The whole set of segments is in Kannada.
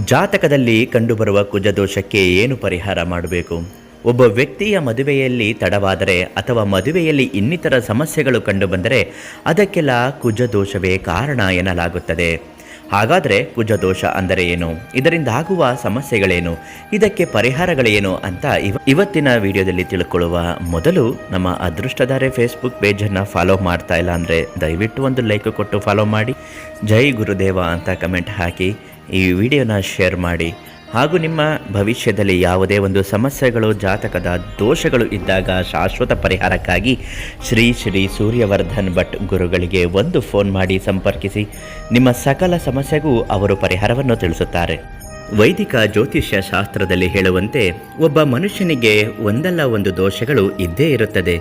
ಜಾತಕದಲ್ಲಿ ಕಂಡುಬರುವ ಕುಜದೋಷಕ್ಕೆ ಏನು ಪರಿಹಾರ ಮಾಡಬೇಕು? ಒಬ್ಬ ವ್ಯಕ್ತಿಯ ಮದುವೆಯಲ್ಲಿ ತಡವಾದರೆ ಅಥವಾ ಮದುವೆಯಲ್ಲಿ ಇನ್ನಿತರ ಸಮಸ್ಯೆಗಳು ಕಂಡುಬಂದರೆ ಅದಕ್ಕೆಲ್ಲ ಕುಜದೋಷವೇ ಕಾರಣ ಎನ್ನಲಾಗುತ್ತದೆ. ಹಾಗಾದರೆ ಕುಜದೋಷ ಅಂದರೆ ಏನು? ಇದರಿಂದ ಆಗುವ ಸಮಸ್ಯೆಗಳೇನು? ಇದಕ್ಕೆ ಪರಿಹಾರಗಳೇನು ಅಂತ ಇವತ್ತಿನ ವಿಡಿಯೋದಲ್ಲಿ ತಿಳ್ಕೊಳ್ಳುವ ಮೊದಲು ನಮ್ಮ ಅದೃಷ್ಟಧಾರೆ ಫೇಸ್ಬುಕ್ ಪೇಜನ್ನು ಫಾಲೋ ಮಾಡ್ತಾ ಇಲ್ಲ ಅಂದರೆ ದಯವಿಟ್ಟು ಒಂದು ಲೈಕ್ ಕೊಟ್ಟು ಫಾಲೋ ಮಾಡಿ, ಜೈ ಗುರುದೇವ ಅಂತ ಕಮೆಂಟ್ ಹಾಕಿ ಈ ವಿಡಿಯೋನ ಶೇರ್ ಮಾಡಿ. ಹಾಗೂ ನಿಮ್ಮ ಭವಿಷ್ಯದಲ್ಲಿ ಯಾವುದೇ ಒಂದು ಸಮಸ್ಯೆಗಳು, ಜಾತಕದ ದೋಷಗಳು ಇದ್ದಾಗ ಶಾಶ್ವತ ಪರಿಹಾರಕ್ಕಾಗಿ ಶ್ರೀ ಶ್ರೀ ಸೂರ್ಯವರ್ಧನ್ ಭಟ್ ಗುರುಗಳಿಗೆ ಒಂದು ಫೋನ್ ಮಾಡಿ ಸಂಪರ್ಕಿಸಿ. ನಿಮ್ಮ ಸಕಲ ಸಮಸ್ಯೆಗೂ ಅವರು ಪರಿಹಾರವನ್ನು ತಿಳಿಸುತ್ತಾರೆ. ವೈದಿಕ ಜ್ಯೋತಿಷ್ಯ ಶಾಸ್ತ್ರದಲ್ಲಿ ಹೇಳುವಂತೆ ಒಬ್ಬ ಮನುಷ್ಯನಿಗೆ ಒಂದಲ್ಲ ಒಂದು ದೋಷಗಳು ಇದ್ದೇ ಇರುತ್ತದೆ.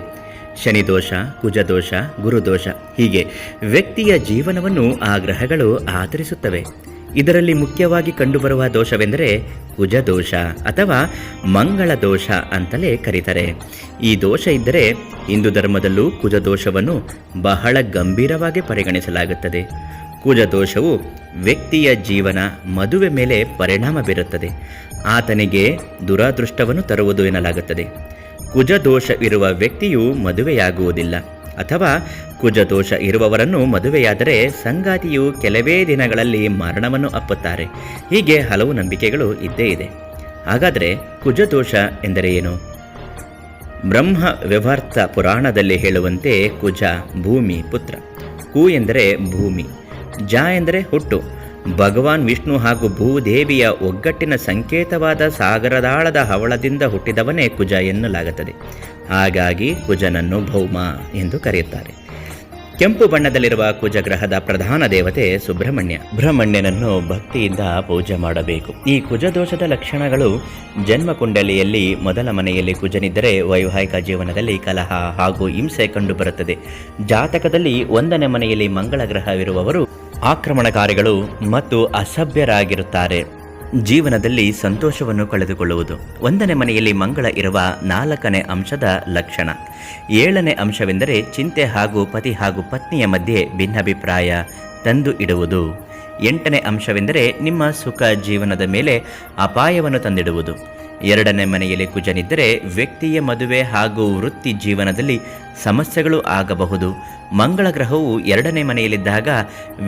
ಶನಿದೋಷ, ಕುಜದೋಷ, ಗುರುದೋಷ, ಹೀಗೆ ವ್ಯಕ್ತಿಯ ಜೀವನವನ್ನು ಆ ಗ್ರಹಗಳು ಆಧರಿಸುತ್ತವೆ. ಇದರಲ್ಲಿ ಮುಖ್ಯವಾಗಿ ಕಂಡುಬರುವ ದೋಷವೆಂದರೆ ಕುಜದೋಷ ಅಥವಾ ಮಂಗಳ ದೋಷ ಅಂತಲೇ ಕರೀತಾರೆ. ಈ ದೋಷ ಇದ್ದರೆ ಹಿಂದೂ ಧರ್ಮದಲ್ಲೂ ಕುಜದೋಷವನ್ನು ಬಹಳ ಗಂಭೀರವಾಗಿ ಪರಿಗಣಿಸಲಾಗುತ್ತದೆ. ಕುಜದೋಷವು ವ್ಯಕ್ತಿಯ ಜೀವನ, ಮದುವೆ ಮೇಲೆ ಪರಿಣಾಮ ಬೀರುತ್ತದೆ. ಆತನಿಗೆ ದುರಾದೃಷ್ಟವನ್ನು ತರುವುದು ಎನ್ನಲಾಗುತ್ತದೆ. ಕುಜದೋಷ ಇರುವ ವ್ಯಕ್ತಿಯು ಮದುವೆಯಾಗುವುದಿಲ್ಲ ಅಥವಾ ಕುಜದೋಷ ಇರುವವರನ್ನು ಮದುವೆಯಾದರೆ ಸಂಗಾತಿಯು ಕೆಲವೇ ದಿನಗಳಲ್ಲಿ ಮರಣವನ್ನು ಅಪ್ಪುತ್ತಾರೆ. ಹೀಗೆ ಹಲವು ನಂಬಿಕೆಗಳು ಇದ್ದೇ ಇದೆ. ಹಾಗಾದರೆ ಕುಜದೋಷ ಎಂದರೆ ಏನು? ಬ್ರಹ್ಮ ವ್ಯವರ್ಥ ಪುರಾಣದಲ್ಲಿ ಹೇಳುವಂತೆ ಕುಜ ಭೂಮಿ ಪುತ್ರ, ಕು ಎಂದರೆ ಭೂಮಿ, ಜ ಎಂದರೆ ಹುಟ್ಟು. ಭಗವಾನ್ ವಿಷ್ಣು ಹಾಗೂ ಭೂದೇವಿಯ ಒಗ್ಗಟ್ಟಿನ ಸಂಕೇತವಾದ ಸಾಗರದಾಳದ ಹವಳದಿಂದ ಹುಟ್ಟಿದವನೇ ಕುಜ ಎನ್ನಲಾಗುತ್ತದೆ. ಹಾಗಾಗಿ ಕುಜನನ್ನು ಭೌಮ ಎಂದು ಕರೆಯುತ್ತಾರೆ. ಕೆಂಪು ಬಣ್ಣದಲ್ಲಿರುವ ಕುಜಗ್ರಹದ ಪ್ರಧಾನ ದೇವತೆ ಸುಬ್ರಹ್ಮಣ್ಯನನ್ನು ಭಕ್ತಿಯಿಂದ ಪೂಜೆ ಮಾಡಬೇಕು. ಈ ಕುಜದೋಷದ ಲಕ್ಷಣಗಳು: ಜನ್ಮಕುಂಡಲಿಯಲ್ಲಿ ಮೊದಲ ಮನೆಯಲ್ಲಿ ಕುಜನಿದ್ದರೆ ವೈವಾಹಿಕ ಜೀವನದಲ್ಲಿ ಕಲಹ ಹಾಗೂ ಹಿಂಸೆ ಕಂಡುಬರುತ್ತದೆ. ಜಾತಕದಲ್ಲಿ 1ನೇ ಮನೆಯಲ್ಲಿ ಮಂಗಳ ಗ್ರಹವಿರುವವರು ಆಕ್ರಮಣಕಾರಿಗಳು ಮತ್ತು ಅಸಭ್ಯರಾಗಿರುತ್ತಾರೆ. ಜೀವನದಲ್ಲಿ ಸಂತೋಷವನ್ನು ಕಳೆದುಕೊಳ್ಳುವುದು. 1ನೇ ಮನೆಯಲ್ಲಿ ಮಂಗಳ ಇರುವ 4ನೇ ಅಂಶದ ಲಕ್ಷಣ. 7ನೇ ಅಂಶವೆಂದರೆ ಚಿಂತೆ ಹಾಗೂ ಪತಿ ಹಾಗೂ ಪತ್ನಿಯ ಮಧ್ಯೆ ಭಿನ್ನಾಭಿಪ್ರಾಯ ತಂದು ಇಡುವುದು. 8ನೇ ಅಂಶವೆಂದರೆ ನಿಮ್ಮ ಸುಖ ಜೀವನದ ಮೇಲೆ ಅಪಾಯವನ್ನು ತಂದಿಡುವುದು. 2ನೇ ಮನೆಯಲ್ಲಿ ಕುಜನಿದ್ದರೆ ವ್ಯಕ್ತಿಯ ಮದುವೆ ಹಾಗೂ ವೃತ್ತಿ ಜೀವನದಲ್ಲಿ ಸಮಸ್ಯೆಗಳು ಆಗಬಹುದು. ಮಂಗಳ ಗ್ರಹವು 2ನೇ ಮನೆಯಲ್ಲಿದ್ದಾಗ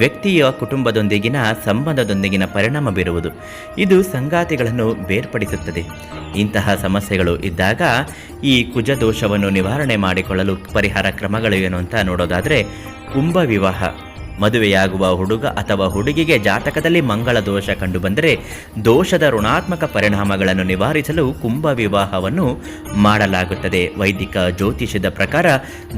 ವ್ಯಕ್ತಿಯ ಕುಟುಂಬದೊಂದಿಗಿನ ಸಂಬಂಧದೊಂದಿಗಿನ ಪರಿಣಾಮ ಬೀರುವುದು. ಇದು ಸಂಗಾತಿಗಳನ್ನು ಬೇರ್ಪಡಿಸುತ್ತದೆ. ಇಂತಹ ಸಮಸ್ಯೆಗಳು ಇದ್ದಾಗ ಈ ಕುಜದೋಷವನ್ನು ನಿವಾರಣೆ ಮಾಡಿಕೊಳ್ಳಲು ಪರಿಹಾರ ಕ್ರಮಗಳು ಏನು ಅಂತ ನೋಡೋದಾದರೆ, ಕುಂಭ ವಿವಾಹ. ಮದುವೆಯಾಗುವ ಹುಡುಗ ಅಥವಾ ಹುಡುಗಿಗೆ ಜಾತಕದಲ್ಲಿ ಮಂಗಳ ದೋಷ ಕಂಡುಬಂದರೆ ದೋಷದ ಋಣಾತ್ಮಕ ಪರಿಣಾಮಗಳನ್ನು ನಿವಾರಿಸಲು ಕುಂಭ ವಿವಾಹವನ್ನು ಮಾಡಲಾಗುತ್ತದೆ. ವೈದಿಕ ಜ್ಯೋತಿಷ್ಯದ ಪ್ರಕಾರ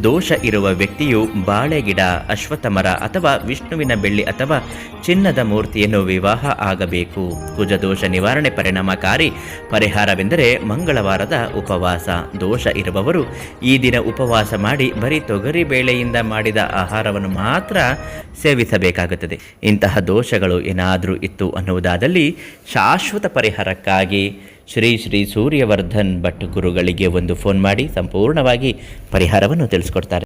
ದೋಷ ಇರುವ ವ್ಯಕ್ತಿಯು ಬಾಳೆಗಿಡ, ಅಶ್ವತ್ಥಮರ ಅಥವಾ ವಿಷ್ಣುವಿನ ಬೆಳ್ಳಿ ಅಥವಾ ಚಿನ್ನದ ಮೂರ್ತಿಯನ್ನು ವಿವಾಹ ಆಗಬೇಕು. ಕುಜದೋಷ ನಿವಾರಣೆ ಪರಿಣಾಮಕಾರಿ ಪರಿಹಾರವೆಂದರೆ ಮಂಗಳವಾರದ ಉಪವಾಸ. ದೋಷ ಇರುವವರು ಈ ದಿನ ಉಪವಾಸ ಮಾಡಿ ಬರೀ ತೊಗರಿ ಬೇಳೆಯಿಂದ ಮಾಡಿದ ಆಹಾರವನ್ನು ಮಾತ್ರ ಸೇವಿಸಬೇಕಾಗುತ್ತದೆ. ಇಂತಹ ದೋಷಗಳು ಏನಾದರೂ ಇತ್ತು ಅನ್ನುವುದಾದಲ್ಲಿ ಶಾಶ್ವತ ಪರಿಹಾರಕ್ಕಾಗಿ ಶ್ರೀ ಶ್ರೀ ಸೂರ್ಯವರ್ಧನ್ ಭಟ್ ಗುರುಗಳಿಗೆ ಒಂದು ಫೋನ್ ಮಾಡಿ ಸಂಪೂರ್ಣವಾಗಿ ಪರಿಹಾರವನ್ನು ತಿಳಿಸ್ಕೊಡ್ತಾರೆ.